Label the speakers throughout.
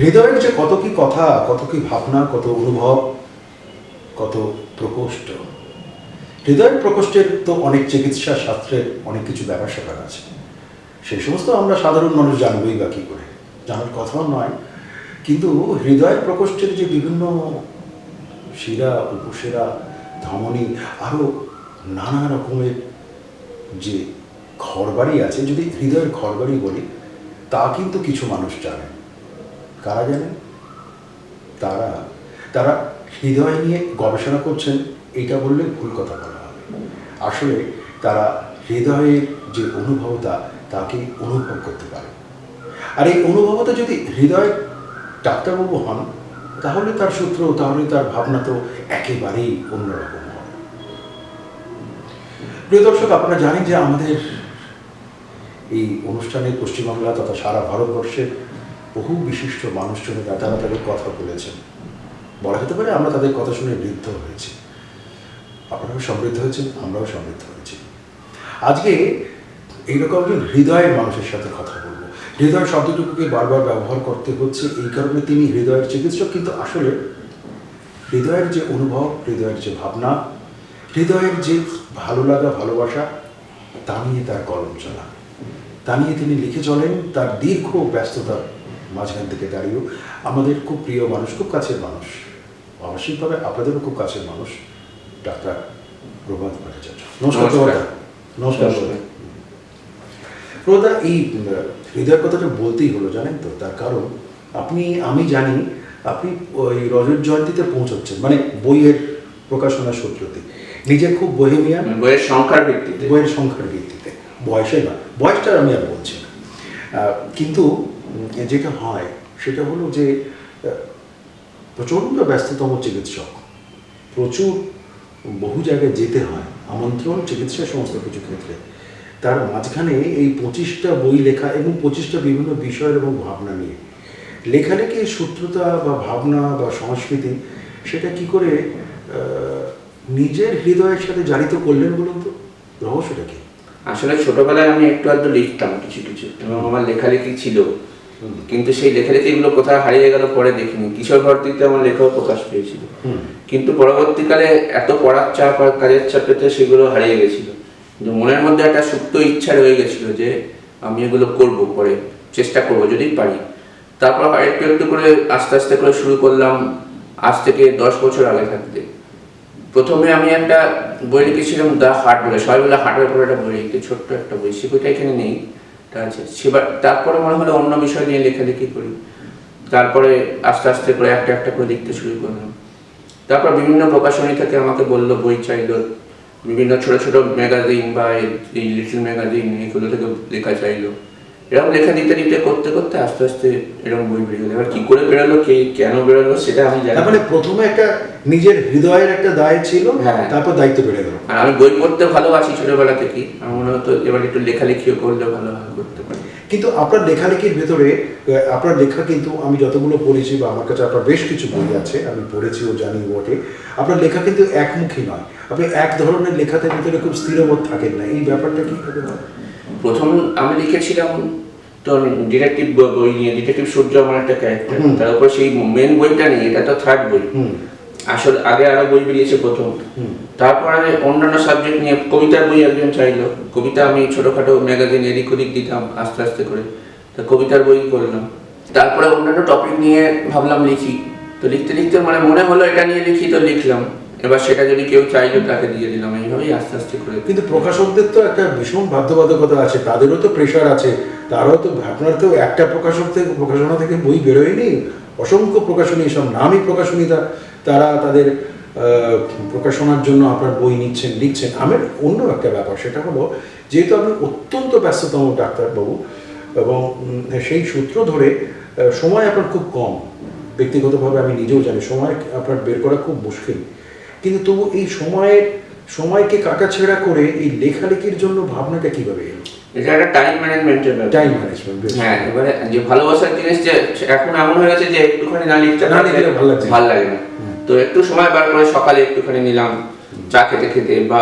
Speaker 1: হৃদয়ের যে কত কি কথা, কত কি ভাবনা, কত অনুভব, কত প্রকোষ্ঠ। হৃদয়ের প্রকোষ্ঠের তো অনেক চিকিৎসা শাস্ত্রের অনেক কিছু ব্যাপার স্যাপার আছে, সেই সমস্ত আমরা সাধারণ মানুষ জানবই বা কী করে, জানার কথাও নয়। কিন্তু হৃদয়ের প্রকোষ্ঠের যে বিভিন্ন শিরা, উপশিরা, ধমনী, আরও নানা রকমের যে ঘরবাড়ি আছে, যদি হৃদয়ের ঘরবাড়ি বলি, তা কিন্তু কিছু মানুষ জানে। কারা জানেন? তারা তারা হৃদয় নিয়ে গবেষণা করছেন, এইটা বললে ভুল কথা বলা হবে। আসলে তারা হৃদয়ের যে অনুভবতা, তাকে অনুভব করতে পারে। আর এই অনুভবতা যদি হৃদয় ডাক্তারবাবু হন, তাহলে তার সূত্র, তাহলে তার ভাবনা তো একেবারেই অন্যরকম হয়। প্রিয় দর্শক, আপনারা জানেন যে আমাদের এই অনুষ্ঠানে পশ্চিমবাংলা তথা সারা ভারতবর্ষের বহু বিশিষ্ট মানুষজনেরা তারা তাদের কথা বলেছেন। বলা যেতে পারে আমরা তাদের কথা শুনে বৃদ্ধ হয়েছি। আপনারাও সমৃদ্ধ হয়েছেন, আমরাও সমৃদ্ধ হয়েছি। আজকে এইরকম একজন হৃদয়ের মানুষের সাথে কথা বলবো। হৃদয় শব্দটুকুকে বারবার ব্যবহার করতে হচ্ছে এই কারণে তিনি হৃদয়ের চিকিৎসক, কিন্তু আসলে হৃদয়ের যে অনুভব, হৃদয়ের যে ভাবনা, হৃদয়ের যে ভালো লাগা, ভালোবাসা, তা নিয়ে তার কলম চলা, তা নিয়ে তিনি লিখে চলেন। তার দীর্ঘ ব্যস্ততার মাঝখান থেকে দাঁড়িয়েও আমাদের খুব প্রিয় মানুষ, খুব কাছের মানুষ, আবশ্যিকভাবে আপনাদেরও খুব কাছের মানুষ, ডাক্তার প্রভাত ভট্টাচার্য। নমস্কার প্রভাত। নমস্কার প্রভাত। এই হৃদয়ের কথাটা বলতেই হলো, জানেন তো, তার কারণ আমি জানি আপনি ওই রজত জয়ন্তীতে পৌঁছচ্ছেন, মানে বইয়ের প্রকাশনার সূত্রতে। নিজে খুব বোহেমিয়ান,
Speaker 2: বইয়ের সংখ্যার ভিত্তিতে,
Speaker 1: বয়সে না, বয়সটা আমি আর বলছি না। কিন্তু যেটা হয় সেটা হলো যে প্রচণ্ড ব্যস্ততম চিকিৎসক, প্রচুর বহু জায়গায় যেতে হয়, আমন্ত্রণ, চিকিৎসা, সমস্ত কিছু ক্ষেত্রে। তার মাঝখানে এই 25টা বই লেখা এবং 25টা বিভিন্ন বিষয় এবং ভাবনা নিয়ে লেখালেখির সূত্রতা বা ভাবনা বা সংস্কৃতি, সেটা কি করে নিজের হৃদয়ের সাথে জারিত করলেন বলুন তো? রহস্যটা কি?
Speaker 2: আসলে ছোটবেলায় আমি একটু আধটু লিখতাম কিছু কিছু, এবং আমার লেখালেখি ছিল, কিন্তু সেই লেখালেখিগুলো কোথায় হারিয়ে গেল পরে দেখিনি। কিশোর ভারতীতে আমার লেখাও প্রকাশ পেয়েছিল, কিন্তু পরবর্তীকালে এত পড়ার চাপ আর কাজের চাপেতে সেগুলো হারিয়ে গেছিল। কিন্তু মনের মধ্যে একটা সুপ্ত ইচ্ছা রয়ে গেছিল যে আমি এগুলো করব, পরে চেষ্টা করব যদি পারি। তারপর একটু একটু করে আস্তে আস্তে করে শুরু করলাম, আজ থেকে 10 বছর আগে থাকতে। প্রথমে আমি একটা বই লিখেছিলাম, দ্য হার্ট বলে, সবাই বলে হার্টের উপর একটা বই লিখতে, ছোট্ট একটা বই, সে বইটা এখানে নেই, তা আছে। তারপরে মনে হলো অন্য বিষয় নিয়ে লেখালেখি করি। তারপরে আস্তে আস্তে করে একটা একটা করে লিখতে শুরু করলাম। তারপর বিভিন্ন প্রকাশনী থেকে আমাকে বললো, বই চাইলো, বিভিন্ন ছোট ছোট ম্যাগাজিন বা এই লিটল ম্যাগাজিন, এগুলো থেকে লেখা চাইলো। এরকম লেখা দিতে দিতে করতে করতে আস্তে আস্তে এরকম বই বেরিয়ে গেল। এবার কি করে বেরোলো, কেন বেরোলো, সেটা আমি জানি।
Speaker 1: মানে প্রথমে একটা নিজের হৃদয়ের একটা দায় ছিল, তারপর দায়িত্ব বেড়ে গেল।
Speaker 2: আর আমি বই পড়তে ভালোবাসি ছোটবেলা থেকেই, আমার মনে হতো এবার একটু লেখালেখিও করলে ভালো করতে পারি।
Speaker 1: কিন্তু আপনার লেখালেখির ভেতরে, আপনার লেখা কিন্তু আমি যতগুলো পড়েছি, বা আমার কাছে আপনার বেশ কিছু বই আছে, আমি পড়েছিও, জানি বটে, আপনার লেখা কিন্তু একমুখী নয়। আপনি এক ধরনের লেখাতে ভিতরে খুব স্থিরবোধ থাকেন না, এই ব্যাপারটা কীভাবে হয়?
Speaker 2: প্রথম আমি লিখেছিলাম তো ডিটেকটিভ বই নিয়ে, ডিটেকটিভ সূর্য আমার একটা ক্যারেক্টার, তার উপর সেই মেন বইটা নিয়ে, এটা তো থার্ড বই। আসলে আগে আরো বই বেরিয়েছে প্রথম। তারপরে অন্যান্য সাবজেক্ট নিয়ে কবিতার বই একজন চাইলো, কবিতা আমি ছোটখাটো ম্যাগাজিন এদিক ওদিক দিতাম আস্তে আস্তে করে, তো কবিতার বই করলাম। তারপরে অন্যান্য টপিক নিয়ে ভাবলাম লিখি, তো লিখতে লিখতে মানে মনে হলো এটা নিয়ে লিখি, তো লিখলাম। এবার সেটা যদি কেউ চাইলে তাকে দিয়ে দিলাম, এইভাবেই আস্তে আস্তে করে।
Speaker 1: কিন্তু প্রকাশকদের তো একটা ভীষণ বাধ্যবাধকতা আছে, তাদেরও তো প্রেশার আছে, তারাও তো, আপনার তো একটা প্রকাশনা থেকে বই বেরোয়নি, অসংখ্য প্রকাশনী, সব নামী প্রকাশনী, তারা তাদের প্রকাশনার জন্য আপনার বই নিচ্ছেন, লিখছেন। আমার অন্য একটা ব্যাপার, সেটা হলো যেহেতু আপনি অত্যন্ত ব্যস্ততম ডাক্তারবাবু এবং সেই সূত্র ধরে সময় আপনার খুব কম, ব্যক্তিগতভাবে আমি নিজেও জানি সময় আপনার বের করা খুব মুশকিল, কিন্তু তবু এই সময়কে কাটাছেঁড়া করে এই লেখালেখির জন্য ভাবনাটা কিভাবে এলো?
Speaker 2: এটা একটা টাইম ম্যানেজমেন্টের ব্যাপার।
Speaker 1: টাইম ম্যানেজমেন্ট,
Speaker 2: হ্যাঁ, এবারে যে ভালোবাসার জিনিস যে এখন এমন হয়ে গেছে যে একটুখানি না লিখতে ভালো লাগে না, তো একটু সময় বার করে সকালে একটুখানি নিলাম চা খেতে খেতে, বা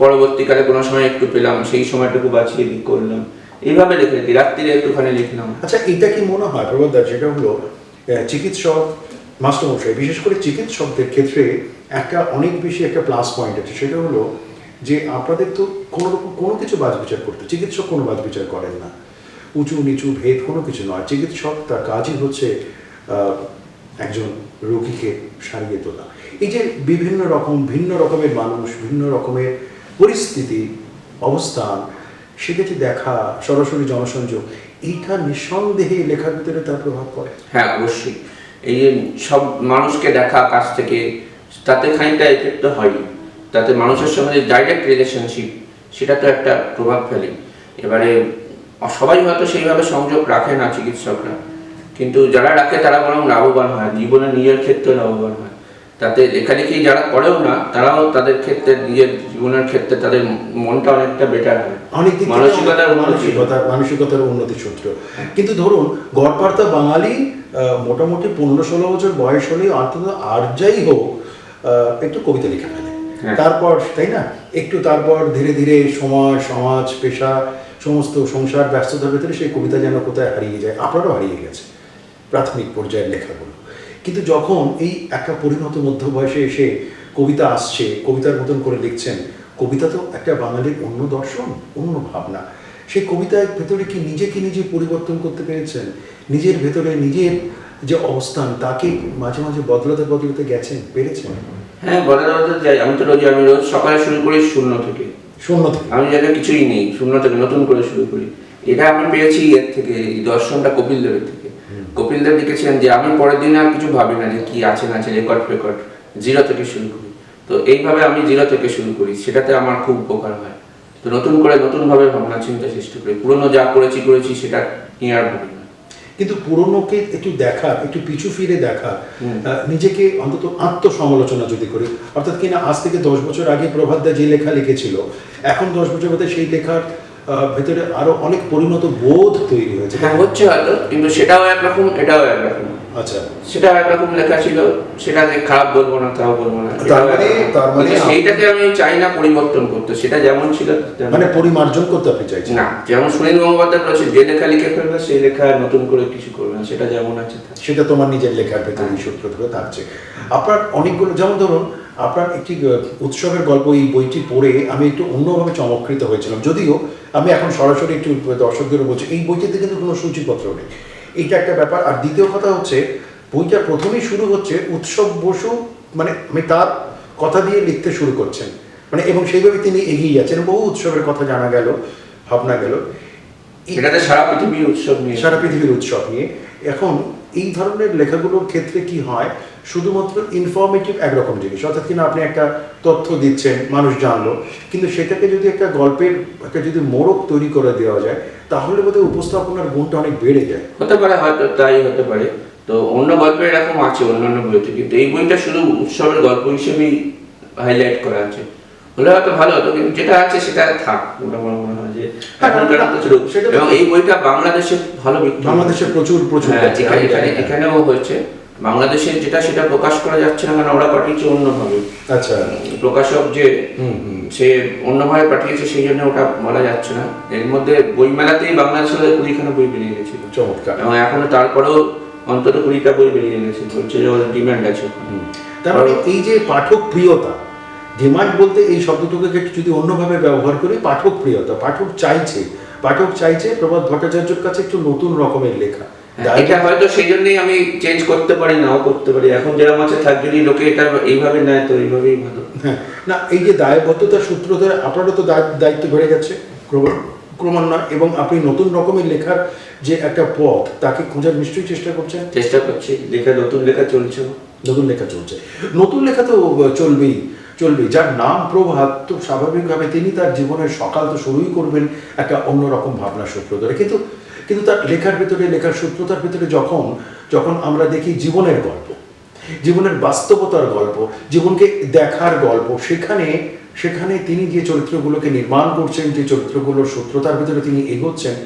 Speaker 2: পরবর্তীকালে কোনো সময় একটু পেলাম সেই সময়টুকু বাঁচিয়ে করলাম, এইভাবে লিখে দিই, রাত্রিরে একটুখানি লিখলাম।
Speaker 1: আচ্ছা, এটা কি মনে হয় প্রভাতদা, সেটা হলো চিকিৎসক মাস্টারমশাই, বিশেষ করে চিকিৎসকদের ক্ষেত্রে একটা অনেক বেশি একটা প্লাস পয়েন্ট আছে, সেটা হলো যে আপনাদের তো কোনো কিছু বাছবিচার করতে, চিকিৎসক কোনো বাছবিচার করেন না, উঁচু নিচু ভেদ কোনো কিছু নয়। চিকিৎসক তার কাজই হচ্ছে একজন রোগীকে সারিয়ে তোলা। এই যে ভিন্ন রকমের মানুষ, ভিন্ন রকমের পরিস্থিতি, অবস্থান, সেক্ষেত্রে দেখা, সরাসরি জনসংযোগ, এইটা নিঃসন্দেহে লেখার ভিতরে তার প্রভাব পড়ে।
Speaker 2: হ্যাঁ, অবশ্যই। এই যে সব মানুষকে দেখা কাছ থেকে, তাতে খানিকটা এফেক্ট তো হয়, তাতে মানুষের সঙ্গে যে ডাইরেক্ট রিলেশনশিপ, সেটা তো একটা প্রভাব ফেলে। এবারে সবাই হয়তো সেইভাবে সংযোগ রাখে না চিকিৎসকরা, কিন্তু যারা রাখে তারা বরং লাভবান হয়, জীবনে নিজের ক্ষেত্রে লাভবান হয়। তাতে লেখালেখি যারা করেও না, তারাও তাদের ক্ষেত্রে, নিজের জীবনের ক্ষেত্রে তাদের মনটা অনেকটা বেটার হয়,
Speaker 1: মানসিকতার উন্নতি সূত্র। কিন্তু ধরুন গড়পাড়তা বাঙালি মোটামুটি 15-16 বছর বয়স হলেই অন্তত আর যাই হোক একটু কবিতা লিখে ফেলে, তারপর, তাই না, একটু তারপর ধীরে ধীরে সময়, সমাজ, পেশা, সমস্ত সংসার ব্যস্ততার ভেতরে সেই কবিতা যেন কোথায় হারিয়ে যায়। আপনারও হারিয়ে গেছে প্রাথমিক পর্যায়ের লেখাগুলো, কিন্তু যখন এই একটা পরিণত মধ্য বয়সে এসে কবিতা আসছে, কবিতার মতন করে লিখছেন, কবিতা তো একটা বাঙালির অন্য দর্শন, অন্য ভাবনা। সেই কবিতার ভেতরে কি নিজে পরিবর্তন করতে পেরেছেন? নিজের ভেতরে নিজের যে অবস্থান, তাকে মাঝে মাঝে বদলাতে গেছেন, পেরেছেন?
Speaker 2: হ্যাঁ, বদলাতে যাই। আমি রোজ সকালে শুরু করি শূন্য থেকে। আমি যেন কিছুই নেই, শূন্য থেকে নতুন করে শুরু করি। এটা আমি পেয়েছি এর থেকে, এই দর্শনটা কপিল দেবের থেকে। কপিল দেব লিখেছেন যে আমি পরের দিন আর কিছু ভাবি না যে কি আছে না আছে, রেকর্ড জিরো থেকে শুরু করি। তো এইভাবে আমি জিরো থেকে শুরু করি, সেটাতে আমার খুব উপকার হয়। তো নতুনভাবে ভাবনা চিন্তা সৃষ্টি করি, পুরনো যা করেছি সেটা নিয়ে আর ভাবি না।
Speaker 1: কিন্তু পুরনোকে একটু দেখা, একটু পিছু ফিরে দেখা, নিজেকে অন্তত আত্মসমালোচনা যদি করি, অর্থাৎ কিনা আজ থেকে 10 বছর আগে প্রভাতদা যে লেখা লিখেছিল, এখন 10 বছর মধ্যে সেই লেখার ভেতরে আরো অনেক পরিণত বোধ তৈরি হয়েছে।
Speaker 2: হ্যাঁ, হচ্ছে হয়তো, কিন্তু সেটাও একরকম, এটাও একরকম।
Speaker 1: আচ্ছা,
Speaker 2: সেটা একরকম লেখা ছিল, সেটাকে খারাপ বলবো না, তাও বলবো না। তার মানে সেইটাকে আমি চাই না পরিবর্তন করতে, সেটা যেমন ছিল,
Speaker 1: মানে পরিমার্জন করতে আপনি চাইছেন
Speaker 2: না। যেমন সুনীল গঙ্গোপাধ্যায় বলেছে, যে লেখা লিখে ফেলবে সেই লেখা নতুন করে কিছু করবে না, সেটা যেমন আছে
Speaker 1: সেটা তোমার নিজের লেখার ভেতরে সূত্র ধরে থাকছে। আপনার অনেকগুলো, যেমন ধরুন আপনার একটি উৎসবের গল্প, এই বইটি পড়ে আমি একটু অন্যভাবে চমৎকৃত হয়েছিলাম, যদিও আমি এখন সরাসরি একটু দর্শকদেরও বলছি, এই বইটিতে কিন্তু কোনো সূচিপত্র নেই, এইটা একটা ব্যাপার। আর দ্বিতীয় কথা হচ্ছে, বইটা প্রথমেই শুরু হচ্ছে উৎসব বসু, মানে আমি তার কথা দিয়ে লিখতে শুরু করছেন, মানে এবং সেইভাবে তিনি এগিয়ে যাচ্ছেন, বহু উৎসবের কথা জানা গেল, ভাবনা গেল,
Speaker 2: এটাতে সারা পৃথিবীর
Speaker 1: উৎসব নিয়ে। এখন এই ধরনের লেখাগুলোর ক্ষেত্রে কি হয়, শুধুমাত্র ইনফরমেটিভ একরকম জিনিস, অর্থাৎ কিনা আপনি একটা তথ্য দিচ্ছেন, মানুষ জানলো, কিন্তু সেটাকে যদি একটা গল্পের একটা যদি মোড়ক তৈরি করে দেওয়া যায়, তাহলে বোধহয় উপস্থাপনার গুণটা অনেক বেড়ে যায়।
Speaker 2: হতে পারে, হয়তো তাই হতে পারে। তো অন্য গল্পের এরকম আছে অন্যান্য বইতে, কিন্তু এই বইটা শুধু উৎসবের গল্প হিসেবেই হাইলাইট করা আছে, হলে হয়তো ভালো হতো, কিন্তু যেটা আছে সেটা থাক। ওটা আমার মনে হয় যে এবং এই বইটা বাংলাদেশে ভালো,
Speaker 1: বাংলাদেশে প্রচুর
Speaker 2: এখানেও হয়েছে। বাংলাদেশে যেটা সেটা প্রকাশ করা যাচ্ছে না, কারণ ওরা পাঠিয়েছে অন্যভাবে।
Speaker 1: আচ্ছা,
Speaker 2: প্রকাশক যে সে অন্যভাবে পাঠিয়েছে, সেই জন্য ওটা বলা যাচ্ছে না। এর মধ্যে বইমেলাতেই বাংলাদেশের 20খানা বই বেরিয়ে গেছিল,
Speaker 1: চমৎকার,
Speaker 2: এবং এখনো তারপরেও অন্তত 20টা বই বেরিয়ে গেছে, বলছে যে ওদের ডিমান্ড আছে।
Speaker 1: তার মানে এই যে পাঠক প্রিয়তা, ডিমান্ড বলতে এই শব্দটুকুকে যদি অন্যভাবে ব্যবহার করি, পাঠক প্রিয়তা, পাঠক চাইছে প্রভাত ভট্টাচার্যের কাছে একটু নতুন রকমের লেখা,
Speaker 2: এটা হয়তো সেই জন্যই আমি চেঞ্জ করতে পারি, নাও করতে পারি। এখন যেরকম আছে থাক, যদি লোকে এটা এইভাবে নেয় তো এইভাবেই ভালো।
Speaker 1: হ্যাঁ, না এই যে দায়বদ্ধতার সূত্র ধরে আপনারও তো দায়িত্ব বেড়ে গেছে ক্রমান্বয়ে, এবং আপনি নতুন রকমের লেখার যে একটা পথ তাকে খোঁজার নিশ্চয়ই চেষ্টা করছেন।
Speaker 2: চেষ্টা করছি, নতুন লেখা চলছে।
Speaker 1: নতুন লেখা চলছে, নতুন লেখা তো চলবেই। যার নাম প্রভাত, তো স্বাভাবিকভাবে তিনি তার জীবনের সকাল তো শুরুই করবেন একটা অন্যরকম ভাবনা সূত্র ধরে, কিন্তু তার লেখার ভেতরে, লেখার সূত্রতার ভেতরে যখন আমরা দেখি জীবনের গল্প, জীবনের বাস্তবতার গল্প, জীবনকে দেখার গল্প, সেখানে তিনি যে চরিত্রগুলোকে নির্মাণ করছেন, যে চরিত্রগুলোর সূত্রতার ভিতরে তিনি এগোচ্ছেন,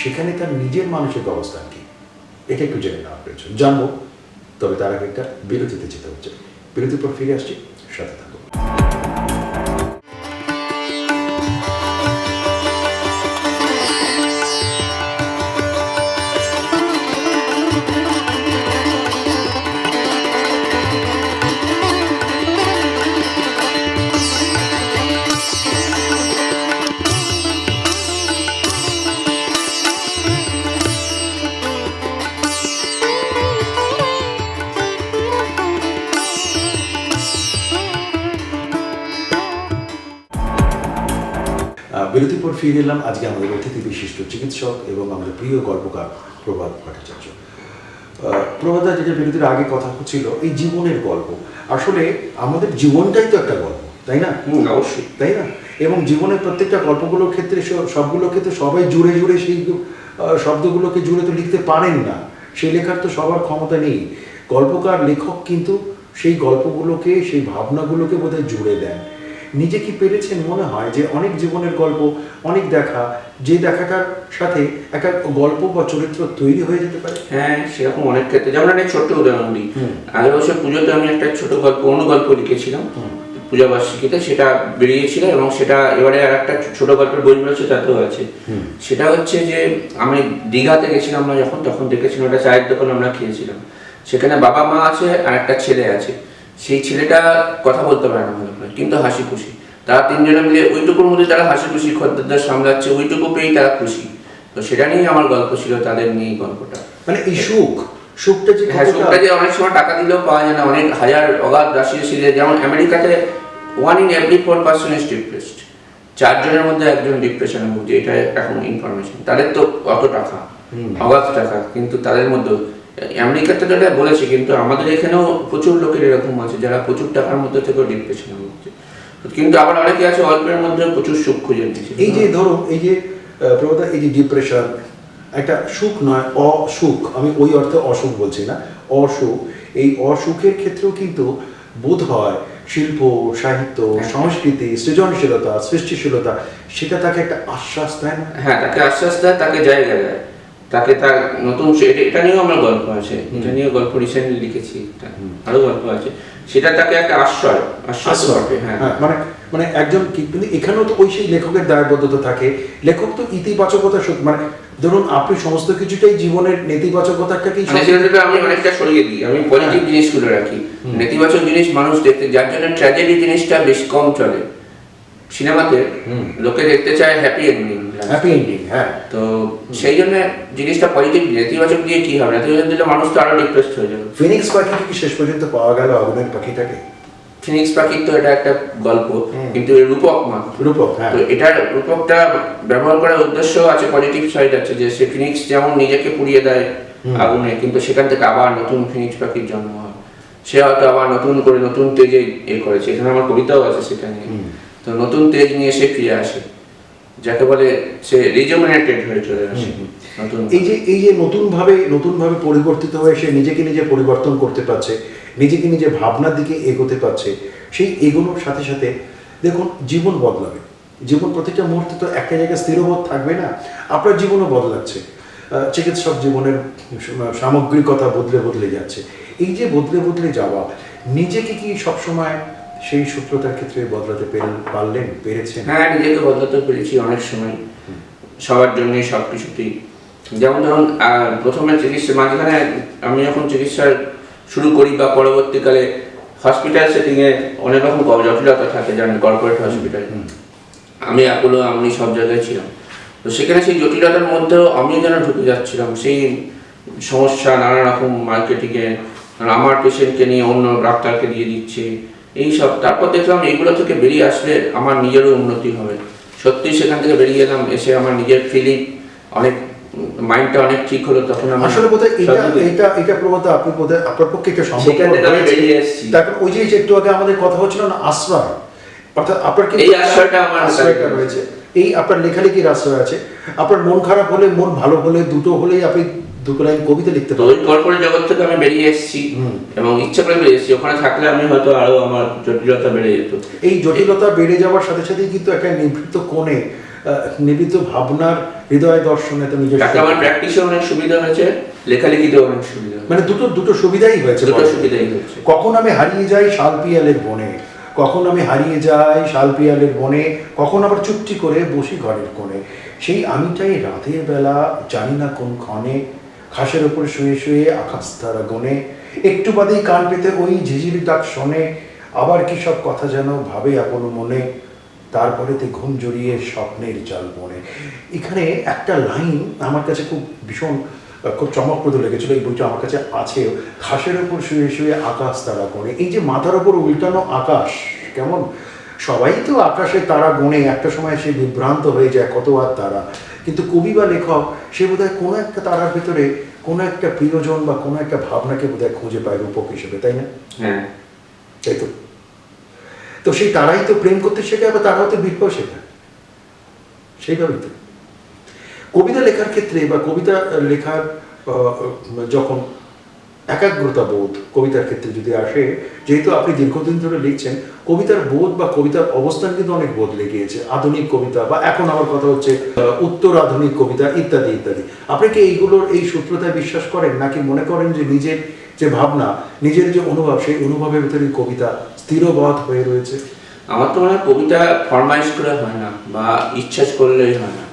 Speaker 1: সেখানে তার নিজের মানসিক অবস্থান কি, এটা একটু জেনে নেওয়া প্রয়োজন। জানবো, তবে তার আগে একটা বিরতিতে যেতে হচ্ছে। বিরতির পর ফিরে আসছি, সাথে থাকুন। বিরতির পর ফিরে এলাম। আজকে আমাদের অতিথি বিশিষ্ট চিকিৎসক এবং আমাদের প্রিয় গল্পকার প্রভাত ভট্টাচার্য। প্রভাতদা, যেটা বিরতির আগে কথা হচ্ছিল, এই জীবনের গল্প, আসলে আমাদের জীবনটাই তো একটা গল্প, তাই না?
Speaker 2: অবশ্যই,
Speaker 1: তাই না? এবং জীবনের প্রত্যেকটা গল্পগুলোর ক্ষেত্রে, সবগুলোর ক্ষেত্রে সবাই জুড়ে সেই শব্দগুলোকে জুড়ে তো লিখতে পারেন না, সেই লেখার তো সবার ক্ষমতা নেই। গল্পকার, লেখক কিন্তু সেই গল্পগুলোকে, সেই ভাবনাগুলোকে বোধহয় জুড়ে দেন। নিজে কি পেরেছেন মনে হয় যে অনেক জীবনের গল্প, অনেক দেখা, যে দেখাটার সাথে একটা গল্প বা চরিত্র তৈরি হয়ে যেতে পারে?
Speaker 2: হ্যাঁ, সেরকম অনেক ক্ষেত্রে। যেমন একটা ছোট্ট উদাহরণ দিই, আগের বছর পুজোতে আমি একটা ছোট অনুগল্প লিখেছিলাম পূজা বার্ষিকীতে, সেটা বেরিয়েছিল, এবং সেটা এবারে আর একটা ছোট গল্পের বই বেরোচ্ছে, তাতেও আছে। সেটা হচ্ছে যে আমি দীঘাতে গেছিলাম না, তখন দেখেছিলাম একটা চায়ের দোকান আমরা খেয়েছিলাম। সেখানে বাবা মা আছে আর একটা ছেলে আছে। সেই ছেলেটা কথা বলতে পারে না ভালো করে, কিন্তু হাসি খুশি। তারা তিনজনে মিলে ওইটুকুর মধ্যে তারা হাসি খুশি খদ্দেরদের সামলাচ্ছে, ওইটুকু পেয়েই তারা খুশি। তো সেটা নিয়েই আমার গল্প ছিল, তাদের নিয়েই গল্পটা।
Speaker 1: মানে এই সুখটা যে,
Speaker 2: হ্যাঁ, সুখটা যে অনেক সময় টাকা দিলেও পাওয়া যায় না, অনেক হাজার অগাধ রাশি যেমন আমেরিকাতে 1 in every 4 person is depressed, 4 জনের মধ্যে একজন ডিপ্রেশনে ভুগছে, এটা এখন ইনফরমেশন। তাদের তো অত টাকা, অগাধ টাকা, কিন্তু তাদের মধ্যে আমেরিকাতে তো এটা বলেছে, কিন্তু আমাদের এখানেও প্রচুর লোকের এরকম আছে যারা প্রচুর টাকার মধ্যে থেকেও ডিপ্রেশনে ভুগছে। কিন্তু আবার অনেকে আছে অল্পের মধ্যে প্রচুর সুখ খুঁজে নিচ্ছে।
Speaker 1: এই যে ধরো, এই যে প্রভা, এই যে ডিপ্রেশন একটা সুখ নয়, অসুখ, আমি ওই অর্থে অসুখ বলছি না, অসুখ। এই অসুখের ক্ষেত্রেও কিন্তু বোধ হয় শিল্প, সাহিত্য, সংস্কৃতি, সৃজনশীলতা, সৃষ্টিশীলতা, সেটা তাকে একটা আশ্বাস দেয় না?
Speaker 2: হ্যাঁ, তাকে আশ্বাস দেয়, তাকে জায়গা দেয়, তাকে তার নতুন, এটা নিয়েও আমার গল্প আছে, এটা নিয়ে গল্প রিসেন্টলি লিখেছি, আরো গল্প আছে। সেটা তাকে একটা আশ্বাস করে। হ্যাঁ,
Speaker 1: মানে একজন, কিন্তু এখানেও তো ওই সেই লেখকের দায়বদ্ধতা থাকে। লেখক তো ইতিবাচকতা, মানে ধরুন আপনি সমস্ত কিছুটাই জীবনের নেতিবাচকতাটাকেই,
Speaker 2: আমি অনেকটা সরিয়ে দিই, আমি পজিটিভ জিনিসগুলো রাখি। নেতিবাচক জিনিস মানুষ দেখতে, যার জন্য ট্র্যাজেডি জিনিসটা বেশ কম চলে সিনেমাতে। লোকে দেখতে চায় হ্যাপি এন্ডিং।
Speaker 1: হ্যাঁ,
Speaker 2: তো সেই জন্য জিনিসটা পজিটিভ। নেতিবাচক দিয়ে কি হবে? নেতিবাচক দিলে মানুষ তো আরো ডিপ্রেসড হয়ে যাবে।
Speaker 1: ফিনিক্স পাখিকে কি শেষ পর্যন্ত পাওয়া গেল, আগুনের পাখিটাকে?
Speaker 2: ফিনিক্স পাখির তো এটা একটা গল্প, কিন্তু রূপক মাত্র। তো এটার রূপকটা ব্যবহার করার উদ্দেশ্য আছে, পজিটিভ সাইড আছে, যে সে ফিনিক্স যেমন নিজেকে পুড়িয়ে দেয় আগুনে, কিন্তু সেখান থেকে আবার নতুন ফিনিক্স পাখির জন্ম হয়। সে হয়তো আবার নতুন করে নতুন তেজে করেছে। এখানে আমার কবিতাও আছে সেটা নিয়ে। তো নতুন তেজ নিয়ে সে ফিরে আসে, যাকে বলে সে রিজুমিনেটেড হয়ে চলে আসে।
Speaker 1: এই যে নতুন ভাবে পরিবর্তিত হয়ে সে নিজেকে নিজে পরিবর্তন করতে পারছে, নিজেকে নিজে ভাবনার দিকে এগোতে পারছে। সেই এগোনোর সাথে সাথে দেখুন, জীবন বদলাবে। জীবন প্রতিটা মুহূর্তে তো একটা জায়গায় স্থিরবোধ থাকবে না, আপনার জীবনও বদলাচ্ছে। চিকিৎসক জীবনের সামগ্রিকতা বদলে যাচ্ছে। এই যে বদলে যাওয়া, নিজেকে কি সবসময় সেই সূত্রতার ক্ষেত্রে বদলাতে পেরেছেন?
Speaker 2: হ্যাঁ, নিজেকে বদলাতে পেরেছি অনেক সময়, সবার জন্যই, সবকিছুতেই। যেমন ধরুন প্রথমে মাঝখানে আমি যখন চিকিৎসা শুরু করি বা পরবর্তীকালে হসপিটাল সেটিংয়ে অনেক রকম জটিলতা থাকে, জানেন, কর্পোরেট হসপিটালে। আমি অ্যাপোলো, আমি সব জায়গায় ছিলাম। তো সেখানে সেই জটিলতার মধ্যেও আমি যেন ঢুকে যাচ্ছিলাম, সেই সমস্যা, নানা রকম মার্কেটিংয়ে আমার পেশেন্টকে নিয়ে অন্য ডাক্তারকে দিয়ে দিচ্ছে এইসব। তারপর দেখলাম এগুলো থেকে বেরিয়ে আসলে আমার নিজেরও উন্নতি হবে। সত্যি সেখান থেকে বেরিয়ে এলাম, এসে আমার নিজের ফিলিং অনেক, মাইন্ডটা অনেক ঠিক হলো। তখন আমি
Speaker 1: আসলে বোধহয় এটা প্রবত আপনি বোধহয় আপনার পক্ষে এটা সম্ভব
Speaker 2: সেখান থেকে আমি বেরিয়ে এসেছি।
Speaker 1: তারপর ওই যে একটু আগে আমাদের কথা হচ্ছিল না আশ্রয়, অর্থাৎ আপনার
Speaker 2: এই আশ্রয়টা আমার
Speaker 1: আশ্রয়টা রয়েছে, এই আপনার লেখালেখির আশ্রয় আছে। আপনার মন খারাপ হলে, মন ভালো হলে, দুটো হলেই আপনি দুটো লাইন কবিতা লিখতে
Speaker 2: তো
Speaker 1: পারেন।
Speaker 2: ওই কর্পোরেট জগৎ থেকে আমি বেরিয়ে এসেছি এবং ইচ্ছা করে বেরিয়ে এসেছি। ওখানে থাকলে আমি হয়তো আরো আমার জটিলতা বেড়ে যেত।
Speaker 1: এই জটিলতা বেড়ে যাওয়ার সাথে সাথে কিন্তু একটা নিভৃত কোণে, নিভৃত ভাবনার হৃদয় দর্শনে তো নিজের
Speaker 2: তাতে আমার প্র্যাকটিসে অনেক সুবিধা হয়েছে, লেখালেখিতেও অনেক সুবিধা হয়েছে।
Speaker 1: মানে দুটো সুবিধাই হয়েছে।
Speaker 2: দুটো সুবিধাই হয়েছে।
Speaker 1: কখন আমি হারিয়ে যাই শালপিয়ালের বনে, কখন আমি হারিয়ে যাই শালপিয়ালের বনে, কখন আবার চুপটি করে বসি ঘরের কোণে। সেই আমিটাই রাতের বেলা জানি না কোন ক্ষণে, ঘাসের ওপর শুয়ে শুয়ে আকাশ তারা গনে, একটু বাদেই কান পেতে ওই ঝিঝিরি ডাক শোনে, আবার কি সব কথা যেন ভাবে আপন মনে, তারপরেতে ঘুম জড়িয়ে স্বপ্নের জাল বনে। এখানে একটা লাইন আমার কাছে খুব ভীষণ খুব চমকপ্রদ লেগেছিল, এই বইটা আমার কাছে আছে। ঘাসের ওপর শুয়ে শুয়ে আকাশ তারা গণে। এই যে মাথার ওপর উল্টানো আকাশ, কেমন সবাই তো আকাশে তারা গণে, একটা সময় সে বিভ্রান্ত হয়ে যায় কত আর তারা, কিন্তু কবি বা লেখক সে বোধহয় কোনো একটা তারার ভেতরে কোনো একটা প্রিয়জন বা কোনো একটা ভাবনাকে বোধহয় খুঁজে পায় রূপক হিসেবে, তাই না?
Speaker 2: হ্যাঁ,
Speaker 1: তাই তো। তো সেই তারাই তো প্রেম করতে শেখে, আবার তারাও তো বিরহ শেখায়, সেইভাবেই তো কবিতা লেখার ক্ষেত্রে বা কবিতা লেখার যখন একাগ্রতা বোধ কবিতার ক্ষেত্রে যদি আসে, যেহেতু আপনি দীর্ঘদিন ধরে লিখছেন, কবিতার বোধ বা কবিতার অবস্থান কিন্তু অনেক বদলে গিয়েছে। আধুনিক কবিতা বা এখন আমার কথা হচ্ছে উত্তর আধুনিক কবিতা ইত্যাদি ইত্যাদি। আপনি কি এইগুলোর এই সূত্রতায় বিশ্বাস করেন, নাকি মনে করেন যে নিজের যে ভাবনা, নিজের যে অনুভব, সেই অনুভবের ভিতরে কবিতা স্থিরবৎ হয়ে রয়েছে?
Speaker 2: আমার তো মনে হয় কবিতা ফরমাইশ করে হয় না বা ইচ্ছা করলেই হয় না।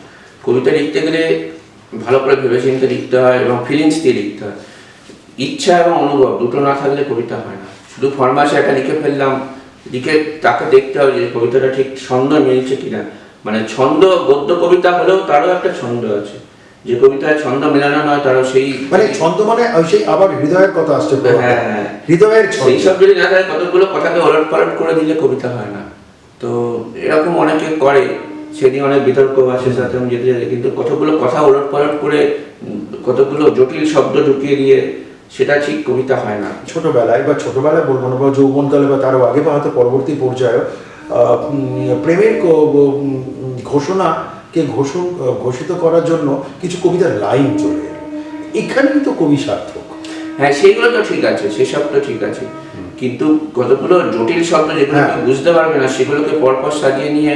Speaker 2: কবিতা লিখতে গেলে ভালো করে ভেবেচিন্তে লিখতে হয় এবং ফিলিংস দিয়ে লিখতে হয়। ইচ্ছা এবং অনুভব দুটো না থাকলে কবিতা হয় না। শুধু ফরমাইশে একটা লিখে ফেললাম, লিখে তাকে দেখতে হবে যে কবিতাটা ঠিক ছন্দ মিলছে কিনা। মানে ছন্দ, গদ্য কবিতা হলেও তারও একটা ছন্দ আছে। যে কবিতায় ছন্দ মেলানো নয় তারও সেই,
Speaker 1: মানে ছন্দ মানে সেই আবার হৃদয়ের কথা আসছে।
Speaker 2: হ্যাঁ,
Speaker 1: হৃদয়ের
Speaker 2: সেই সব যদি না থাকে, কতগুলো কথাকে ওলট পালট করে দিলে কবিতা হয় না। তো এরকম অনেকে করে, সেদিন অনেক বিতর্ক আছে সাথে আমি যেতে যেতে, কিন্তু কতগুলো কথা ওলট পালট করে কতগুলো জটিল শব্দ ঢুকিয়ে দিয়ে সেটা ঠিক কবিতা হয় না।
Speaker 1: ছোটবেলায় বলবো না, বা যৌবনকালে বা তারও আগে বা হয়তো পরবর্তী পর্যায়ে প্রেমের ঘোষণাকে ঘোষিত করার জন্য কিছু কবিতার লাইন চলে এলো, এখানেই তো কবি সার্থক।
Speaker 2: হ্যাঁ, সেইগুলো তো ঠিক আছে, সেসব তো ঠিক আছে, কিন্তু কতগুলো জটিল শব্দ যেগুলো বুঝতে পারবে না সেগুলোকে পরপর সাজিয়ে নিয়ে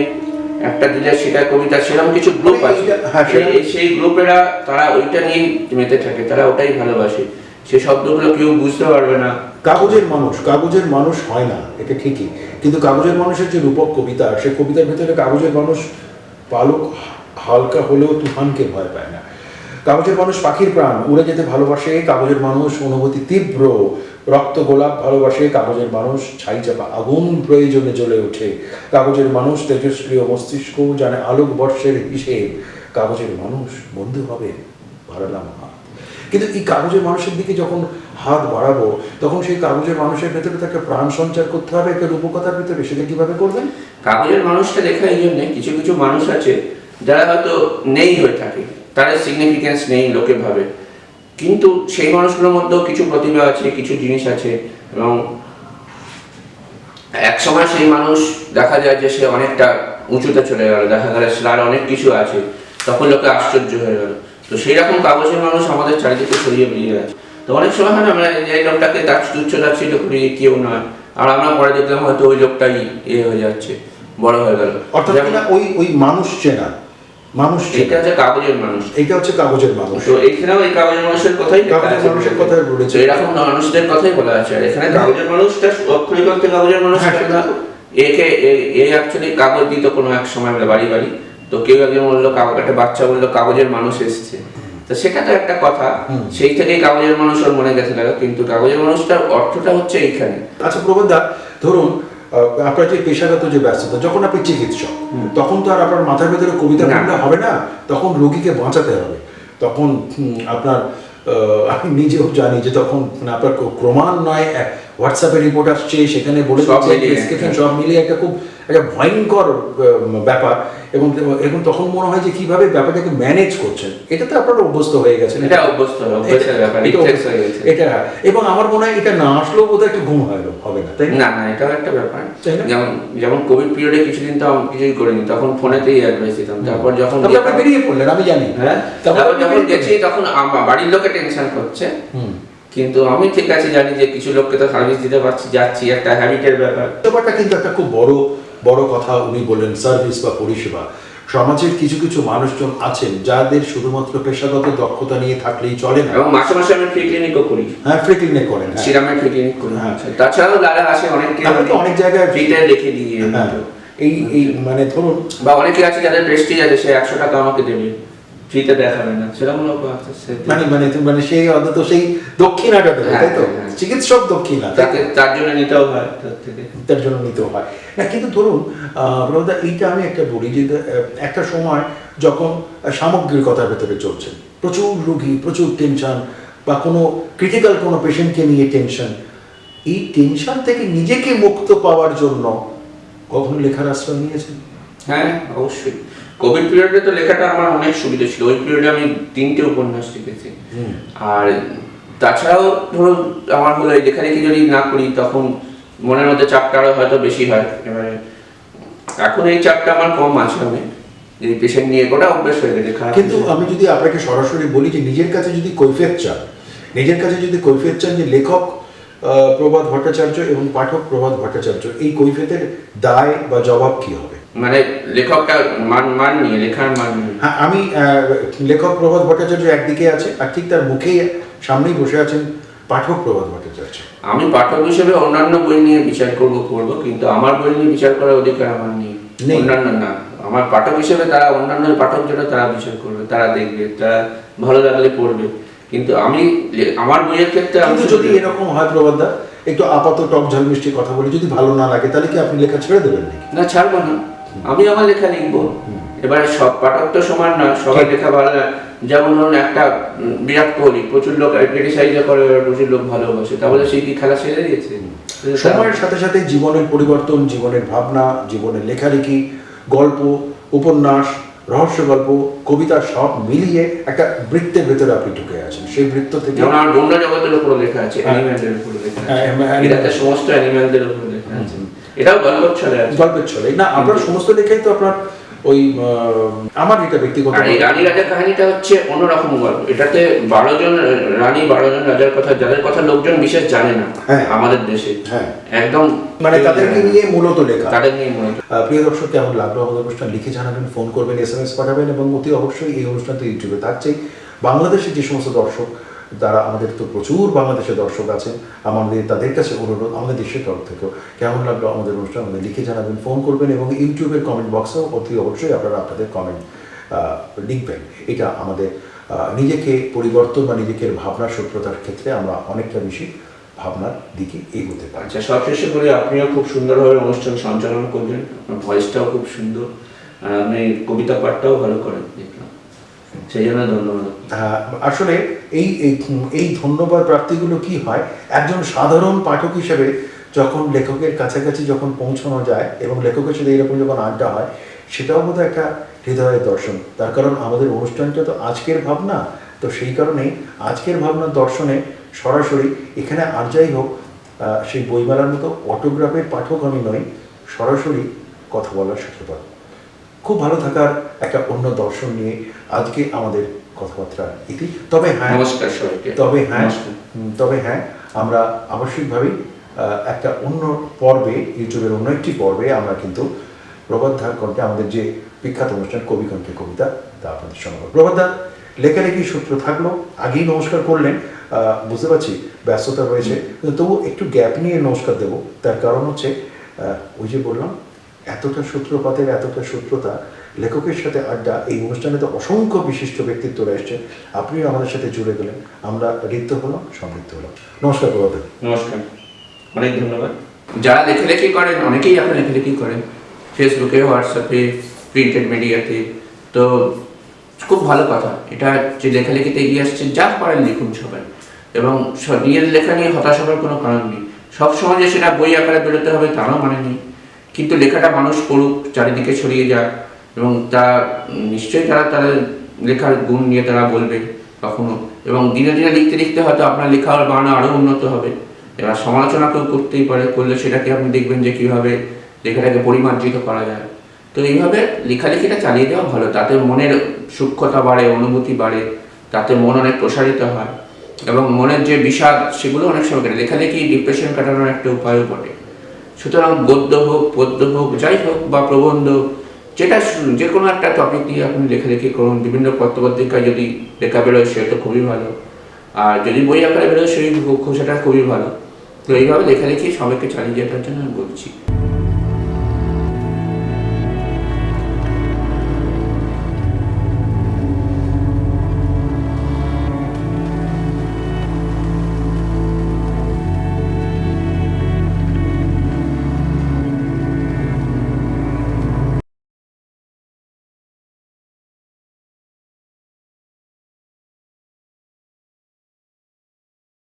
Speaker 2: একটা দিলে সেটা কবিতা। সেরকম কিছু গ্রুপ আছে, সেই গ্রুপেরা তারা ওইটা নিয়ে মেতে থাকে, তারা ওটাই ভালোবাসে। সেই শব্দগুলো কেউ বুঝতে পারবে না।
Speaker 1: কাগজের মানুষ হয় না, এটা ঠিকই, কিন্তু কাগজের মানুষের যে রূপক কবিতা, সে কবিতার ভিতরে কাগজের মানুষ পালক হালকা হলেও তুফানকে ভয় পায় না। কাগজের মানুষ পাখির প্রাণ, উড়ে যেতে ভালোবাসে। কাগজের মানুষ অনুভূতি তীব্র, রক্ত গোলাপ ভালোবাসে। কাগজের মানুষ ছাই চাপা আগুন প্রয়োজনে জ্বলে ওঠে। কাগজের মানুষ তেজস্ক্রিয় মস্তিষ্ক, জানে আলোক বর্ষের হিসেব। কাগজের মানুষ বন্ধু হবে, বাড়ালাম হাত। কিন্তু এই কাগজের মানুষের দিকে যখন হাত বাড়াবো, তখন সেই কাগজের মানুষের ভেতরে তাকে প্রাণ সঞ্চার করতে হবে একটা রূপকথার ভিতরে। সেটা কিভাবে করবেন?
Speaker 2: কাগজের মানুষটা লেখা এই জন্যে, কিছু কিছু মানুষ আছে যারা হয়তো নেই হয়ে থাকে, তাদের সিগনিফিকেন্স নেই লোকে ভাবে, কিন্তু সেই মানুষগুলোর মধ্যেও কিছু প্রতিভা আছে, কিছু জিনিস আছে, এবং এক সময় সেই মানুষ দেখা যায় যে সে অনেকটা উঁচুতে চলে গেল, দেখা গেল তার অনেক কিছু আছে, তখন লোকে আশ্চর্য হয়ে গেল। তো সেই রকম কাগজের মানুষ আমাদের চারিদিকে ছড়িয়ে বেরিয়ে আছে। তো অনেক সময় হয় না, আমরা এই লোকটাকে তুচ্ছ তাচ্ছিল্য করি, কেউ নয়, আর আমরা পরে দেখলাম হয়তো ওই লোকটাই হয়ে যাচ্ছে, বড় হয়ে গেল।
Speaker 1: অর্থাৎ ওই মানুষ চেনা, মানুষ
Speaker 2: এটা হচ্ছে কাগজের মানুষ,
Speaker 1: এটা হচ্ছে কাগজের মানুষ।
Speaker 2: তো এখানেও এই কাগজের মানুষের কথাই
Speaker 1: বলেছে,
Speaker 2: এরকম মানুষদের কথাই বলা আছে। আর এখানে কাগজের মানুষটা অক্ষরিক অর্থে কাগজের মানুষ, একে অ্যাকচুয়ালি কাগজ দিত কোনো এক সময় আমরা বাড়ি বাড়ি। তো কেউ একজন বললো, একটা বাচ্চা বললো কাগজের মানুষ এসছে, তো সেটা তো একটা কথা, সেই থেকেই কাগজের মানুষ ওর মনে গেছে লাগা, কিন্তু কাগজের মানুষটার অর্থটা হচ্ছে এইখানে।
Speaker 1: আচ্ছা প্রবন্ধা, ধরুন আপনার যে পেশাগত যে ব্যস্ততা, যখন আপনি চিকিৎসক, তখন তো আর আপনার মাথার ভেতরে কবিতা লিখলে হবে না, তখন রোগীকে বাঁচাতে হবে, তখন আপনার আমি নিজেও জানি যে তখন মানে আপনার ক্রমান্বয়ে হোয়াটসঅ্যাপে রিপোর্ট আসছে, সেখানে বলে
Speaker 2: সব
Speaker 1: দিচ্ছে
Speaker 2: মিলিয়ে,
Speaker 1: প্রেসক্রিপশন সব মিলিয়ে একটা খুব একটা ভয়ঙ্কর ব্যাপার, এবং এবং তখন মনে হয় যে কিভাবে ব্যাপারটাকে ম্যানেজ করছেন। এটাতে আপনারা অভ্যস্ত হয়ে গেছেন,
Speaker 2: এটা অভ্যস্ত অভ্যাসের ব্যাপার, রিফ্লেক্স হয়ে গেছে
Speaker 1: এটা। এবং আমার মনে হয় এটা না আসলেও বোধহয় একটু ঘুম হবে না, তাই না?
Speaker 2: না না, এটাও একটা ব্যাপার।
Speaker 1: তাই না?
Speaker 2: যেমন যেমন কোভিড পিরিয়ডে কিছুদিন তো আমি কিছুই করিনি, তখন ফোনেতেই অ্যাডভাইস দিতাম। তারপর যখন
Speaker 1: তারপরে আপনি বেরিয়ে পড়লেন, আমি জানি।
Speaker 2: হ্যাঁ, তারপর যখন গেছি তখন বাড়ির লোকে টেনশন করছে, কিন্তু আমি ঠিক আছে জানি যে কিছু লোককে তো সার্ভিস দিতে পারছি, যাচ্ছি, একটা হ্যাবিটের ব্যাপার।
Speaker 1: ব্যাপারটা কিন্তু একটা খুব বড় কথা উনি বললেন, সার্ভিস বা পরিষেবা। সমাজের কিছু কিছু মানুষজন আছেন যাদের শুধুমাত্র পেশাগত দক্ষতা নিয়ে থাকলেই চলে না,
Speaker 2: এবং মাসে মাসে আমি ফ্রি ক্লিনিকও করি।
Speaker 1: হ্যাঁ, ফ্রি ক্লিনিক করেন,
Speaker 2: সিরামের ফ্রি ক্লিনিক করি।
Speaker 1: হ্যাঁ।
Speaker 2: তাছাড়াও যারা আসে অনেকে
Speaker 1: আপনি তো অনেক জায়গায়
Speaker 2: ফ্রিতে রেখে দিয়ে,
Speaker 1: হ্যাঁ, এই মানে ধরুন,
Speaker 2: বা অনেকে আছে যাদের প্রেস্টিজ আছে, সে 100 টাকা আমাকে দেবে, ফ্রিতে দেখাবে না, সেরকম লোক আছে।
Speaker 1: মানে সেই অন্তত সেই দক্ষিণাটা দেবে, তাই তো?
Speaker 2: হ্যাঁ।
Speaker 1: চিকিৎসক দক্ষিণা,
Speaker 2: তার জন্য নিতেও হয়, তার থেকে
Speaker 1: তার জন্য নিতে হয় না। কিন্তু ধরুন প্রভুদা, এইটা আমি একটা বলি যে একটা সময় যখন সামগ্রিকতার ভেতরে চলছে, প্রচুর রোগী, প্রচুর টেনশন, বা কোনো ক্রিটিক্যাল কোনো পেশেন্টকে নিয়ে টেনশন, এই টেনশন থেকে নিজেকে মুক্ত পাওয়ার জন্য কখনো লেখার আশ্রয় নিয়েছেন?
Speaker 2: হ্যাঁ, অবশ্যই। কোভিড পিরিয়ডে তো লেখাটা আমার অনেক সুবিধা ছিল। ওই পিরিয়ডে আমি 3টে উপন্যাস লিখেছি। আর তাছাড়াও ধরুন আমার হলো এই লেখালেখি যদি না করি তখন মনের মধ্যে চাপটা আরো হয়তো বেশি হয়। এবারে এখন এই চাপটা আমার কম আছে, আমি যদি পেশেন্ট নিয়ে গোটা অভ্যেস হয়ে গেছে।
Speaker 1: কিন্তু আমি যদি আপনাকে সরাসরি বলি যে নিজের কাছে যদি কৈফিয়ত চান, যে লেখক প্রভাত ভট্টাচার্য এবং পাঠক প্রভাত ভট্টাচার্য, এই কৈফিয়তের দায় বা জবাব কি হবে?
Speaker 2: মানে লেখকটা মান নিয়ে, লেখার মান নিয়ে।
Speaker 1: হ্যাঁ, আমি লেখক প্রভাত ভট্টাচার্য একদিকে আছে, আর ঠিক তার মুখেই সামনেই বসে আছেন পাঠক প্রভাত ভট্টাচার্য।
Speaker 2: আমি পাঠক হিসেবে অন্যান্য বই নিয়ে বিচার করব, কিন্তু আমার বই নিয়ে বিচার করার অধিকার আমার নেই। অন্যান্য না, আমার পাঠক হিসেবে তারা অন্যান্য পাঠক যেটা তারা বিচার করবে, তারা দেখবে, তারা ভালো লাগলে পড়বে। কিন্তু আমি আমার বইয়ের ক্ষেত্রে আমি
Speaker 1: যদি এরকম হয় প্রভাতদা, একটু আপাতত টক ঝাল মিষ্টি কথা বলি, যদি ভালো না লাগে তাহলে কি আপনি লেখা ছেড়ে দেবেন নাকি?
Speaker 2: না, ছাড়বো না, আমি আমার লেখা লিখবো। এবারে সব পাঠক তো সমান না, সবার লেখা ভালো না। যেমন ধরুন একটা বিরাট কোহলি, প্রচুর লোক ক্রিটিসাইজ করে, প্রচুর লোক ভালোবাসে, তাহলে সে কি খেলা ছেড়ে দিয়েছে?
Speaker 1: সময়ের সাথে সাথে জীবনের পরিবর্তন, জীবনের ভাবনা, জীবনের লেখালেখি, গল্প, উপন্যাস, রহস্য গল্প, কবিতা সব মিলিয়ে একটা বৃত্তের ভেতরে আপনি ঢুকে আছেন। সেই বৃত্ত থেকে
Speaker 2: যেমন আমার ব্রহ্ম জগতের উপর লেখা আছে, অ্যানিম্যালদের উপর লেখা আছে, এটাতে সমস্ত অ্যানিম্যালদের উপর লেখা আছে। এটাও গল্পের ছলে আছে,
Speaker 1: গল্পের ছলে না। আপনার সমস্ত লেখাই তো আপনার ওই আমার যেটা ব্যক্তিগত,
Speaker 2: আর এই রানী রাজার কাহিনীটা হচ্ছে অন্যরকম গল্প। এটাতে 12 জন রানী, 12 জন রাজার কথা, যাদের কথা লোকজন বিশেষ জানে না আমাদের দেশে।
Speaker 1: হ্যাঁ,
Speaker 2: একদম
Speaker 1: মানে তাদেরকে নিয়ে মূলত লেখা,
Speaker 2: তাদের নিয়ে মূলত।
Speaker 1: প্রিয় দর্শক, কেমন লাগলো আমাদের অনুষ্ঠান? লিখে জানাবেন, ফোন করবেন, SMS পাঠাবেন, এবং অতি অবশ্যই এই অনুষ্ঠানটি ইউটিউবে থাকছেই। বাংলাদেশের যে সমস্ত দর্শক, তারা আমাদের তো প্রচুর বাংলাদেশের দর্শক আছেন, আমাদের তাদের কাছে অনুরোধ, আমাদের দেশের তরফ থেকেও কেমন লাগলো আমাদের অনুষ্ঠান আমাদের লিখে জানাবেন, ফোন করবেন, এবং ইউটিউবের কমেন্ট বক্সেও অতি অবশ্যই আপনারা আপনাদের কমেন্ট লিখবেন। এটা আমাদের নিজেকে পরিবর্তন বা নিজেকে ভাবনার সত্যতার ক্ষেত্রে আমরা অনেকটা বেশি ভাবনার দিকে এগোতে পারি।
Speaker 2: আচ্ছা, সবশেষে বলি, আপনিও খুব সুন্দরভাবে অনুষ্ঠান সঞ্চালন করলেন, আপনার ভয়েসটাও খুব সুন্দর, আর আপনি কবিতা পাঠটাও ভালো করেন দেখলাম, সেই জন্য ধন্যবাদ।
Speaker 1: আসলে এই ধন্যবাদ প্রাপ্তিগুলো কি হয়, একজন সাধারণ পাঠক হিসেবে যখন লেখকের কাছাকাছি যখন পৌঁছানো যায় এবং লেখকের সাথে এরকম যখন আড্ডা হয়, সেটাও বোধহয় একটা হৃদয়ের দর্শন। তার কারণ আমাদের অনুষ্ঠানটা তো আজকের ভাবনা, তো সেই কারণেই আজকের ভাবনার দর্শনে সরাসরি এখানে আর যাই হোক, সেই বইমেলার মতো অটোগ্রাফের পাঠক আমি নই, সরাসরি কথা বলার সাথে পাবো। খুব ভালো থাকার একটা অন্য দর্শন নিয়ে আজকে আমাদের কথাবার্তা ইতি। তবে হ্যাঁ,
Speaker 2: নমস্কার সবাইকে।
Speaker 1: তবে হ্যাঁ, আমরা আবশ্যিকভাবেই একটা অন্য পর্বে, ইউটিউবের অন্য একটি পর্বে আমরা কিন্তু প্রভাতদার কণ্ঠে, আমাদের যে বিখ্যাত অনুষ্ঠান কবি কণ্ঠে কবিতা, তা আপনাদের শোনাবো। প্রভাতদা, লেখালেখি সূত্র থাকলো, আগেই নমস্কার করলেন, বুঝতে পারছি ব্যস্ততা রয়েছে, কিন্তু তবু একটু গ্যাপ নিয়ে নমস্কার দেবো। তার কারণ হচ্ছে ওই যে বললাম, এতটা সূত্রপাতের, এতটা সূত্রতা, লেখকের সাথে আড্ডা, এই অনুষ্ঠানে তো অসংখ্য বিশিষ্ট ব্যক্তিত্বরা এসছে, আপনিও আমাদের সাথে জুড়ে গেলেন, আমরা ঋদ্ধ হলাম, সমৃদ্ধ হলাম। নমস্কার প্রভাত।
Speaker 2: নমস্কার, অনেক ধন্যবাদ। যারা লেখালেখি করেন, অনেকেই এখন লেখালেখি করেন, ফেসবুকে, হোয়াটসঅ্যাপে, প্রিন্টেড মিডিয়াতে, তো খুব ভালো কথা, এটা যে লেখালেখিতে এগিয়ে আসছে, যা পারেন লিখুন সবাই, এবং নিজের লেখা নিয়ে হতাশ হওয়ার কোনো কারণ নেই। সবসময় যে সেটা বই আকারে বেরোতে হবে তারও মানে নেই, কিন্তু লেখাটা মানুষ পড়ুক, চারিদিকে ছড়িয়ে যায়, এবং তা নিশ্চয়ই তারা লেখার গুণ নিয়ে তারা বলবে কখনো, এবং দিনে দিনে লিখতে লিখতে হয়তো আপনার লেখার বানানো আরও উন্নত হবে। এবার সমালোচনা কেউ করতেই পারে, করলে সেটাকে আপনি দেখবেন যে কীভাবে লেখাটাকে পরিমার্জিত করা যায়। তো এইভাবে লেখালেখিটা চালিয়ে দেওয়া ভালো, তাতে মনের সূক্ষ্মতা বাড়ে, অনুভূতি বাড়ে, তাতে মন অনেক প্রসারিত হয়, এবং মনের যে বিষাদ সেগুলো অনেক সময় কাটে। লেখালেখি ডিপ্রেশন কাটানোর একটা উপায়ও বটে। সুতরাং গদ্য হোক, পদ্য হোক, যাই হোক, বা প্রবন্ধ, যে কোনো একটা টপিক নিয়ে আপনি লেখালেখি করুন। বিভিন্ন পত্রপত্রিকায় যদি লেখা বেরোয় সেটা তো খুবই ভালো, আর যদি বই আকারে বেরোয় সেটা খুবই ভালো। তো এইভাবে লেখালেখি সবাইকে চালিয়ে যাওয়ার জন্য আমি বলছি।